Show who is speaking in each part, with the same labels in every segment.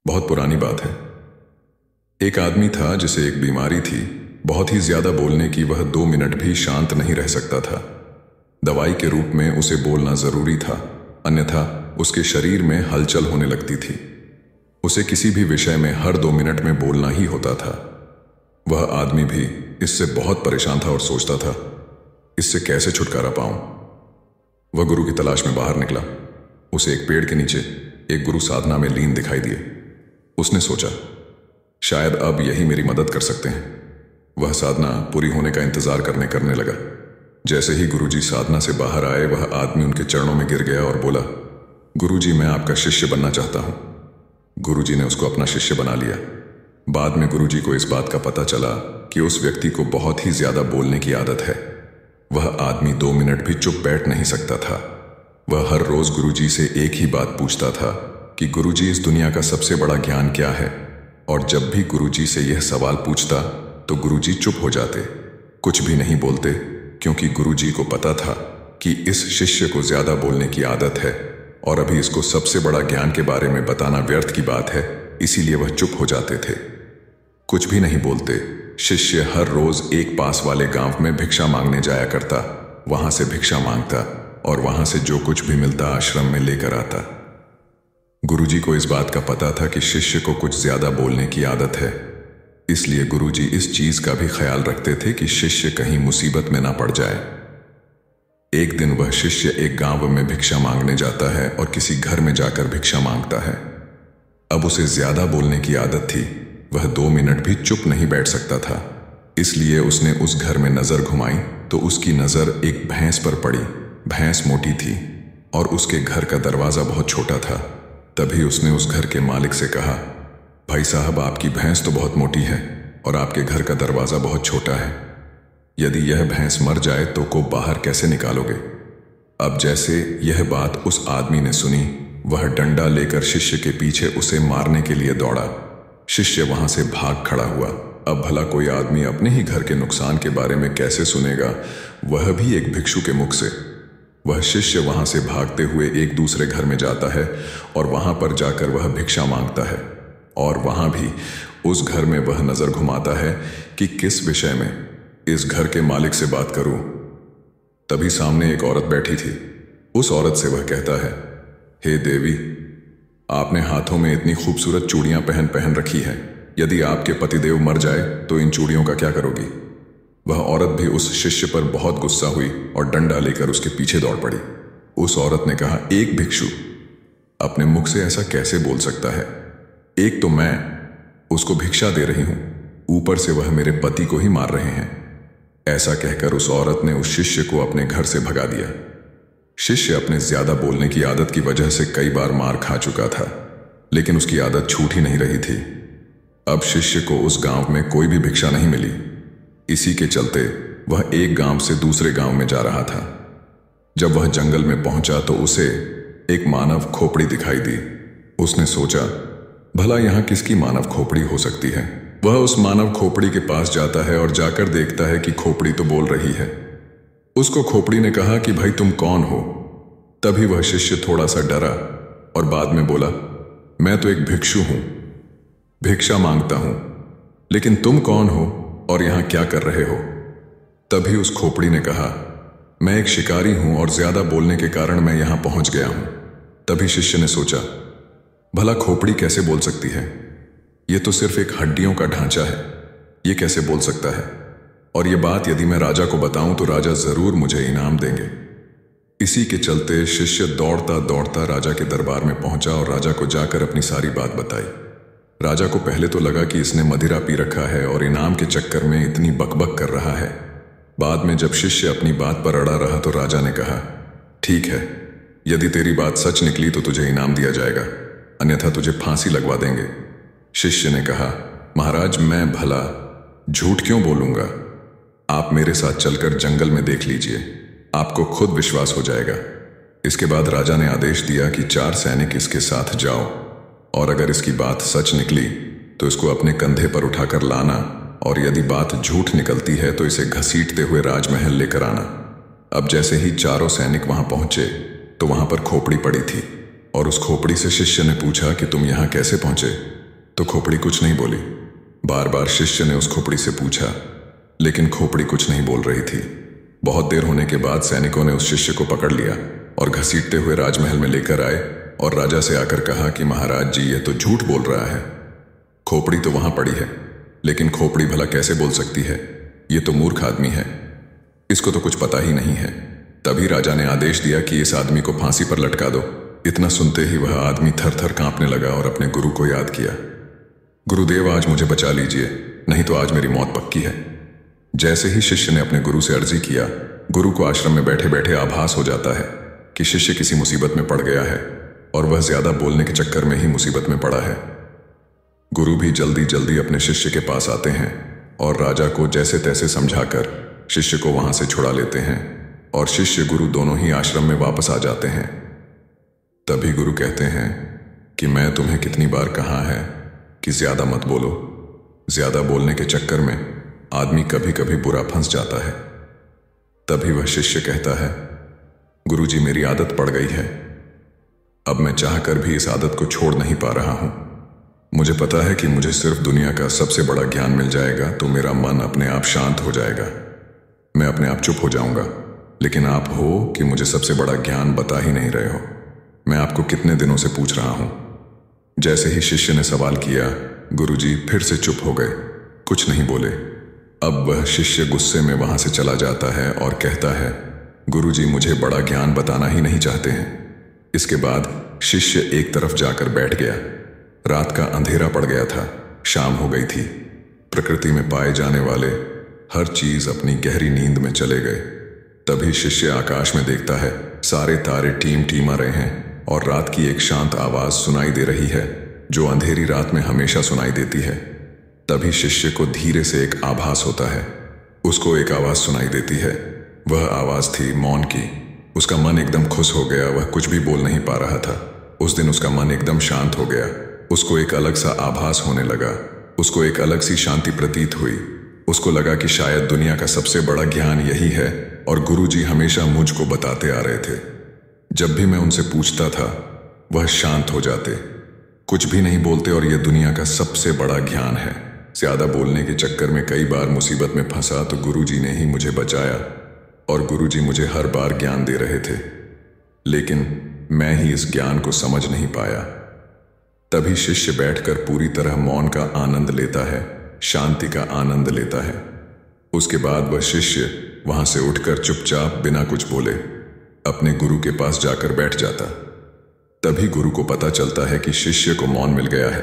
Speaker 1: बहुत पुरानी बात है। एक आदमी था जिसे एक बीमारी थी, बहुत ही ज्यादा बोलने की। वह 2 मिनट भी शांत नहीं रह सकता था। दवाई के रूप में उसे बोलना जरूरी था, अन्यथा उसके शरीर में हलचल होने लगती थी। उसे किसी भी विषय में हर 2 मिनट में बोलना ही होता था। वह आदमी भी इससे बहुत परेशान था और सोचता था, इससे कैसे छुटकारा पाऊं। वह गुरु की तलाश में बाहर निकला। उसे एक पेड़ के नीचे एक गुरु साधना में लीन दिखाई दिए। उसने सोचा, शायद अब यही मेरी मदद कर सकते हैं। वह साधना पूरी होने का इंतजार करने लगा। जैसे ही गुरुजी साधना से बाहर आए, वह आदमी उनके चरणों में गिर गया और बोला, गुरुजी, मैं आपका शिष्य बनना चाहता हूं। गुरुजी ने उसको अपना शिष्य बना लिया। बाद में गुरुजी को इस बात का पता चला कि उस व्यक्ति को बहुत ही ज्यादा बोलने की आदत है। वह आदमी 2 मिनट भी चुप बैठ नहीं सकता था। वह हर रोज गुरुजी से एक ही बात पूछता था कि गुरुजी, इस दुनिया का सबसे बड़ा ज्ञान क्या है? और जब भी गुरुजी से यह सवाल पूछता तो गुरुजी चुप हो जाते, कुछ भी नहीं बोलते, क्योंकि गुरुजी को पता था कि इस शिष्य को ज्यादा बोलने की आदत है और अभी इसको सबसे बड़ा ज्ञान के बारे में बताना व्यर्थ की बात है। इसीलिए वह चुप हो जाते थे, कुछ भी नहीं बोलते। शिष्य हर रोज एक पास वाले गांव में भिक्षा मांगने जाया करता। वहां से भिक्षा मांगता और वहां से जो कुछ भी मिलता आश्रम में लेकर आता। गुरुजी को इस बात का पता था कि शिष्य को कुछ ज्यादा बोलने की आदत है, इसलिए गुरुजी इस चीज का भी ख्याल रखते थे कि शिष्य कहीं मुसीबत में ना पड़ जाए। एक दिन वह शिष्य एक गांव में भिक्षा मांगने जाता है और किसी घर में जाकर भिक्षा मांगता है। अब उसे ज्यादा बोलने की आदत थी। वह 2 मिनट भी चुप नहीं बैठ सकता था। इसलिए उसने उस घर में नजर घुमाई तो उसकी नजर एक भैंस पर पड़ी। भैंस मोटी थी और उसके घर का दरवाजा बहुत छोटा था। तभी उसने उस घर के मालिक से कहा, भाई साहब, आपकी भैंस तो बहुत मोटी है और आपके घर का दरवाजा बहुत छोटा है। यदि यह भैंस मर जाए तो को बाहर कैसे निकालोगे? अब जैसे यह बात उस आदमी ने सुनी, वह डंडा लेकर शिष्य के पीछे उसे मारने के लिए दौड़ा। शिष्य वहां से भाग खड़ा हुआ। अब भला कोई आदमी अपने ही घर के नुकसान के बारे में कैसे सुनेगा, वह भी एक भिक्षु के मुख से। वह शिष्य वहां से भागते हुए एक दूसरे घर में जाता है और वहां पर जाकर वह भिक्षा मांगता है। और वहां भी उस घर में वह नजर घुमाता है कि किस विषय में इस घर के मालिक से बात करूं। तभी सामने एक औरत बैठी थी। उस औरत से वह कहता है, हे देवी, आपने हाथों में इतनी खूबसूरत चूड़ियां पहन रखी हैं। यदि आपके पतिदेव मर जाए तो इन चूड़ियों का क्या करोगी? वह औरत भी उस शिष्य पर बहुत गुस्सा हुई और डंडा लेकर उसके पीछे दौड़ पड़ी। उस औरत ने कहा, एक भिक्षु अपने मुख से ऐसा कैसे बोल सकता है? एक तो मैं उसको भिक्षा दे रही हूं, ऊपर से वह मेरे पति को ही मार रहे हैं। ऐसा कहकर उस औरत ने उस शिष्य को अपने घर से भगा दिया। शिष्य अपने ज्यादा बोलने की आदत की वजह से कई बार मार खा चुका था, लेकिन उसकी आदत छूट ही नहीं रही थी। अब शिष्य को उस गांव में कोई भी भिक्षा नहीं मिली। इसी के चलते वह एक गांव से दूसरे गांव में जा रहा था। जब वह जंगल में पहुंचा तो उसे एक मानव खोपड़ी दिखाई दी। उसने सोचा, भला यहां किसकी मानव खोपड़ी हो सकती है? वह उस मानव खोपड़ी के पास जाता है और जाकर देखता है कि खोपड़ी तो बोल रही है। उसको खोपड़ी ने कहा कि भाई, तुम कौन हो? तभी वह शिष्य थोड़ा सा डरा और बाद में बोला, मैं तो एक भिक्षु हूं, भिक्षा मांगता हूं, लेकिन तुम कौन हो और यहां क्या कर रहे हो? तभी उस खोपड़ी ने कहा, मैं एक शिकारी हूं और ज्यादा बोलने के कारण मैं यहां पहुंच गया हूं। तभी शिष्य ने सोचा, भला खोपड़ी कैसे बोल सकती है? यह तो सिर्फ एक हड्डियों का ढांचा है, यह कैसे बोल सकता है? और यह बात यदि मैं राजा को बताऊं तो राजा जरूर मुझे इनाम देंगे। इसी के चलते शिष्य दौड़ता दौड़ता राजा के दरबार में पहुंचा और राजा को जाकर अपनी सारी बात बताई। राजा को पहले तो लगा कि इसने मदिरा पी रखा है और इनाम के चक्कर में इतनी बकबक कर रहा है। बाद में जब शिष्य अपनी बात पर अड़ा रहा तो राजा ने कहा, ठीक है, यदि तेरी बात सच निकली तो तुझे इनाम दिया जाएगा, अन्यथा तुझे फांसी लगवा देंगे। शिष्य ने कहा, महाराज, मैं भला झूठ क्यों बोलूंगा? आप मेरे साथ चलकर जंगल में देख लीजिए, आपको खुद विश्वास हो जाएगा। इसके बाद राजा ने आदेश दिया कि 4 सैनिक इसके साथ जाओ और अगर इसकी बात सच निकली तो इसको अपने कंधे पर उठाकर लाना और यदि बात झूठ निकलती है तो इसे घसीटते हुए राजमहल लेकर आना। अब जैसे ही चारों सैनिक वहां पहुंचे तो वहां पर खोपड़ी पड़ी थी और उस खोपड़ी से शिष्य ने पूछा कि तुम यहां कैसे पहुंचे? तो खोपड़ी कुछ नहीं बोली। बार बार शिष्य ने उस खोपड़ी से पूछा, लेकिन खोपड़ी कुछ नहीं बोल रही थी। बहुत देर होने के बाद सैनिकों ने उस शिष्य को पकड़ लिया और घसीटते हुए राजमहल में लेकर आए और राजा से आकर कहा कि महाराज जी, यह तो झूठ बोल रहा है। खोपड़ी तो वहां पड़ी है, लेकिन खोपड़ी भला कैसे बोल सकती है? ये तो मूर्ख आदमी है, इसको तो कुछ पता ही नहीं है। तभी राजा ने आदेश दिया कि इस आदमी को फांसी पर लटका दो। इतना सुनते ही वह आदमी थर थर कांपने लगा और अपने गुरु को याद किया। गुरुदेव, आज मुझे बचा लीजिए, नहीं तो आज मेरी मौत पक्की है। जैसे ही शिष्य ने अपने गुरु से अर्जी किया, गुरु को आश्रम में बैठे बैठे आभास हो जाता है कि शिष्य किसी मुसीबत में पड़ गया है और वह ज्यादा बोलने के चक्कर में ही मुसीबत में पड़ा है। गुरु भी जल्दी जल्दी अपने शिष्य के पास आते हैं और राजा को जैसे तैसे समझाकर शिष्य को वहां से छुड़ा लेते हैं और शिष्य गुरु दोनों ही आश्रम में वापस आ जाते हैं। तभी गुरु कहते हैं कि मैं तुम्हें कितनी बार कहा है कि ज्यादा मत बोलो। ज्यादा बोलने के चक्कर में आदमी कभी कभी बुरा फंस जाता है। तभी वह शिष्य कहता है, गुरुजी, मेरी आदत पड़ गई है, अब मैं चाहकर भी इस आदत को छोड़ नहीं पा रहा हूं। मुझे पता है कि मुझे सिर्फ दुनिया का सबसे बड़ा ज्ञान मिल जाएगा तो मेरा मन अपने आप शांत हो जाएगा, मैं अपने आप चुप हो जाऊंगा। लेकिन आप हो कि मुझे सबसे बड़ा ज्ञान बता ही नहीं रहे हो। मैं आपको कितने दिनों से पूछ रहा हूं। जैसे ही शिष्य ने सवाल किया, गुरुजी फिर से चुप हो गए, कुछ नहीं बोले। अब वह शिष्य गुस्से में वहां से चला जाता है और कहता है, गुरुजी मुझे बड़ा ज्ञान बताना ही नहीं चाहते हैं। इसके बाद शिष्य एक तरफ जाकर बैठ गया। रात का अंधेरा पड़ गया था, शाम हो गई थी। प्रकृति में पाए जाने वाले हर चीज अपनी गहरी नींद में चले गए। तभी शिष्य आकाश में देखता है, सारे तारे टीम टीमा रहे हैं और रात की एक शांत आवाज सुनाई दे रही है जो अंधेरी रात में हमेशा सुनाई देती है। तभी शिष्य को धीरे से एक आभास होता है। उसको एक आवाज सुनाई देती है। वह आवाज थी मौन की। उसका मन एकदम खुश हो गया। वह कुछ भी बोल नहीं पा रहा था। उस दिन उसका मन एकदम शांत हो गया। उसको एक अलग सा आभास होने लगा। उसको एक अलग सी शांति प्रतीत हुई। उसको लगा कि शायद दुनिया का सबसे बड़ा ज्ञान यही है और गुरुजी हमेशा मुझको बताते आ रहे थे। जब भी मैं उनसे पूछता था वह शांत हो जाते, कुछ भी नहीं बोलते और यह दुनिया का सबसे बड़ा ज्ञान है। ज्यादा बोलने के चक्कर में कई बार मुसीबत में फंसा तो गुरुजी ने ही मुझे बचाया और गुरुजी मुझे हर बार ज्ञान दे रहे थे, लेकिन मैं ही इस ज्ञान को समझ नहीं पाया। तभी शिष्य बैठकर पूरी तरह मौन का आनंद लेता है, शांति का आनंद लेता है। उसके बाद वह शिष्य वहां से उठकर चुपचाप बिना कुछ बोले अपने गुरु के पास जाकर बैठ जाता। तभी गुरु को पता चलता है कि शिष्य को मौन मिल गया है।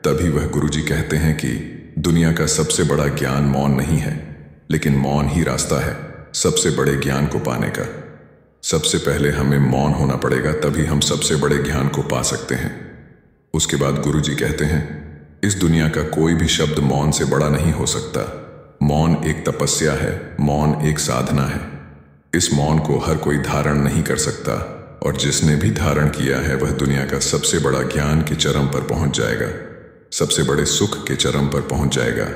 Speaker 1: तभी वह गुरुजी कहते हैं कि दुनिया का सबसे बड़ा ज्ञान मौन नहीं है, लेकिन मौन ही रास्ता है सबसे बड़े ज्ञान को पाने का। सबसे पहले हमें मौन होना पड़ेगा, तभी हम सबसे बड़े ज्ञान को पा सकते हैं। उसके बाद गुरुजी कहते हैं, इस दुनिया का कोई भी शब्द मौन से बड़ा नहीं हो सकता। मौन एक तपस्या है, मौन एक साधना है। इस मौन को हर कोई धारण नहीं कर सकता और जिसने भी धारण किया है वह दुनिया का सबसे बड़ा ज्ञान के चरम पर पहुंच जाएगा, सबसे बड़े सुख के चरम पर पहुंच जाएगा।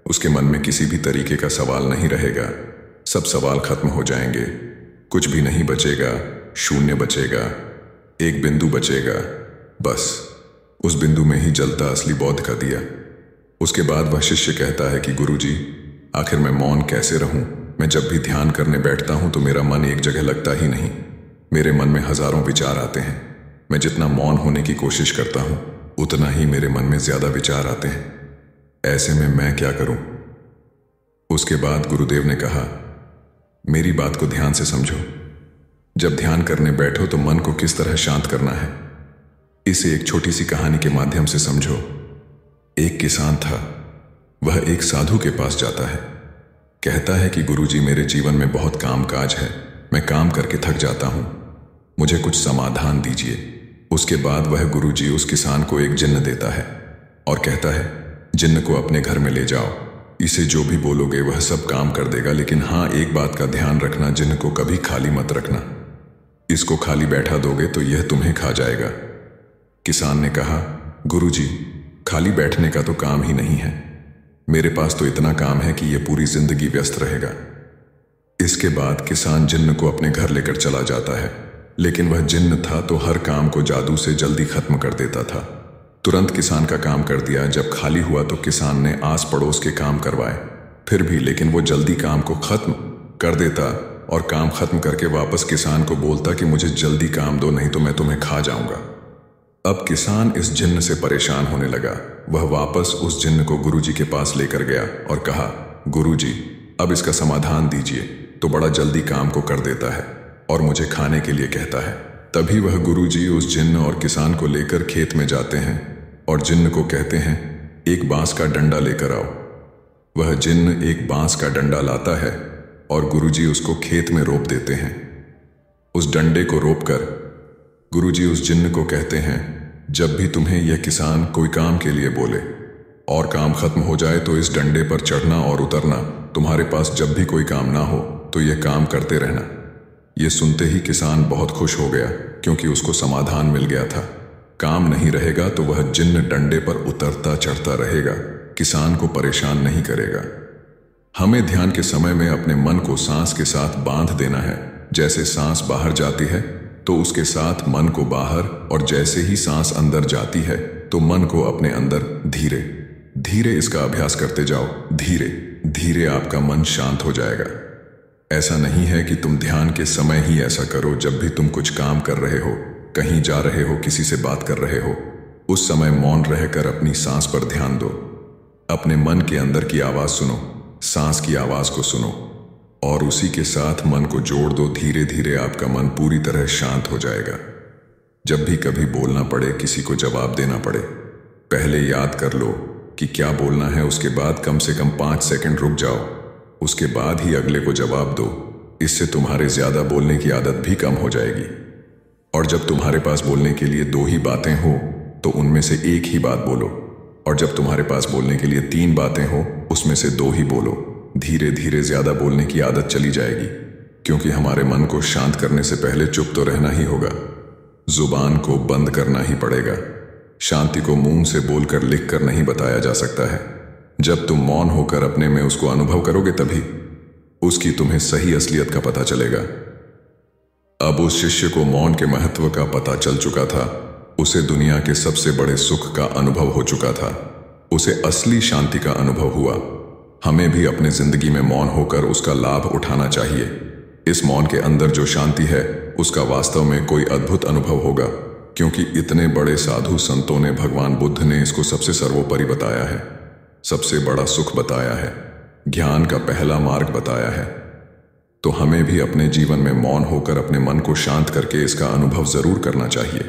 Speaker 1: उसके मन में किसी भी तरीके का सवाल नहीं रहेगा। सब सवाल खत्म हो जाएंगे, कुछ भी नहीं बचेगा, शून्य बचेगा, एक बिंदु बचेगा। बस उस बिंदु में ही जलता असली बौद्ध का दिया। उसके बाद वह शिष्य कहता है कि गुरुजी, आखिर मैं मौन कैसे रहूं? मैं जब भी ध्यान करने बैठता हूं तो मेरा मन एक जगह लगता ही नहीं। मेरे मन में हजारों विचार आते हैं। मैं जितना मौन होने की कोशिश करता हूं उतना ही मेरे मन में ज्यादा विचार आते हैं। ऐसे में मैं क्या करूं? उसके बाद गुरुदेव ने कहा, मेरी बात को ध्यान से समझो। जब ध्यान करने बैठो तो मन को किस तरह शांत करना है, इसे एक छोटी सी कहानी के माध्यम से समझो। एक किसान था। वह एक साधु के पास जाता है। कहता है कि गुरुजी, मेरे जीवन में बहुत कामकाज है, मैं काम करके थक जाता हूं, मुझे कुछ समाधान दीजिए। उसके बाद वह गुरुजी उस किसान को एक जिन्न देता है और कहता है, जिन्न को अपने घर में ले जाओ, इसे जो भी बोलोगे वह सब काम कर देगा, लेकिन हाँ, एक बात का ध्यान रखना, जिन्न को कभी खाली मत रखना। इसको खाली बैठा दोगे तो यह तुम्हें खा जाएगा। किसान ने कहा, गुरुजी, खाली बैठने का तो काम ही नहीं है, मेरे पास तो इतना काम है कि यह पूरी जिंदगी व्यस्त रहेगा। इसके बाद किसान जिन्न को अपने घर लेकर चला जाता है, लेकिन वह जिन्न था तो हर काम को जादू से जल्दी खत्म कर देता था। तुरंत किसान का काम कर दिया। जब खाली हुआ तो किसान ने आस पड़ोस के काम करवाए। फिर भी लेकिन वो जल्दी काम को खत्म कर देता और काम खत्म करके वापस किसान को बोलता कि मुझे जल्दी काम दो, नहीं तो मैं तुम्हें खा जाऊंगा। अब किसान इस जिन्न से परेशान होने लगा। वह वापस उस जिन्न को गुरुजी के पास लेकर गया और कहा, गुरुजी, अब इसका समाधान दीजिए। तो बड़ा जल्दी काम को कर देता है और मुझे खाने के लिए कहता है। तभी वह गुरुजी उस जिन्न और किसान को लेकर खेत में जाते हैं और जिन्न को कहते हैं, एक बांस का डंडा लेकर आओ। वह जिन्न एक बांस का डंडा लाता है और गुरुजी उसको खेत में रोप देते हैं। उस डंडे को रोपकर गुरुजी उस जिन्न को कहते हैं, जब भी तुम्हें यह किसान कोई काम के लिए बोले और काम खत्म हो जाए तो इस डंडे पर चढ़ना और उतरना। तुम्हारे पास जब भी कोई काम ना हो तो यह काम करते रहना। यह सुनते ही किसान बहुत खुश हो गया, क्योंकि उसको समाधान मिल गया था। काम नहीं रहेगा तो वह जिन्न डंडे पर उतरता चढ़ता रहेगा, किसान को परेशान नहीं करेगा। हमें ध्यान के समय में अपने मन को सांस के साथ बांध देना है। जैसे सांस बाहर जाती है तो उसके साथ मन को बाहर, और जैसे ही सांस अंदर जाती है तो मन को अपने अंदर धीरे धीरे इसका अभ्यास करते जाओ। धीरे धीरे आपका मन शांत हो जाएगा। ऐसा नहीं है कि तुम ध्यान के समय ही ऐसा करो। जब भी तुम कुछ काम कर रहे हो, कहीं जा रहे हो, किसी से बात कर रहे हो, उस समय मौन रहकर अपनी सांस पर ध्यान दो। अपने मन के अंदर की आवाज सुनो, सांस की आवाज को सुनो और उसी के साथ मन को जोड़ दो। धीरे धीरे आपका मन पूरी तरह शांत हो जाएगा। जब भी कभी बोलना पड़े, किसी को जवाब देना पड़े, पहले याद कर लो कि क्या बोलना है। उसके बाद कम से कम 5 सेकंड रुक जाओ, उसके बाद ही अगले को जवाब दो। इससे तुम्हारे ज्यादा बोलने की आदत भी कम हो जाएगी। और जब तुम्हारे पास बोलने के लिए 2 ही बातें हो तो उनमें से एक ही बात बोलो, और जब तुम्हारे पास बोलने के लिए 3 बातें हो उसमें से 2 ही बोलो। धीरे धीरे ज्यादा बोलने की आदत चली जाएगी, क्योंकि हमारे मन को शांत करने से पहले चुप तो रहना ही होगा। जुबान को बंद करना ही पड़ेगा। शांति को मुंह से बोलकर लिखकर नहीं बताया जा सकता है। जब तुम मौन होकर अपने में उसको अनुभव करोगे तभी उसकी तुम्हें सही असलियत का पता चलेगा। अब उस शिष्य को मौन के महत्व का पता चल चुका था। उसे दुनिया के सबसे बड़े सुख का अनुभव हो चुका था। उसे असली शांति का अनुभव हुआ। हमें भी अपने जिंदगी में मौन होकर उसका लाभ उठाना चाहिए। इस मौन के अंदर जो शांति है उसका वास्तव में कोई अद्भुत अनुभव होगा, क्योंकि इतने बड़े साधु संतों ने, भगवान बुद्ध ने इसको सबसे सर्वोपरि बताया है, सबसे बड़ा सुख बताया है, ज्ञान का पहला मार्ग बताया है। तो हमें भी अपने जीवन में मौन होकर अपने मन को शांत करके इसका अनुभव जरूर करना चाहिए।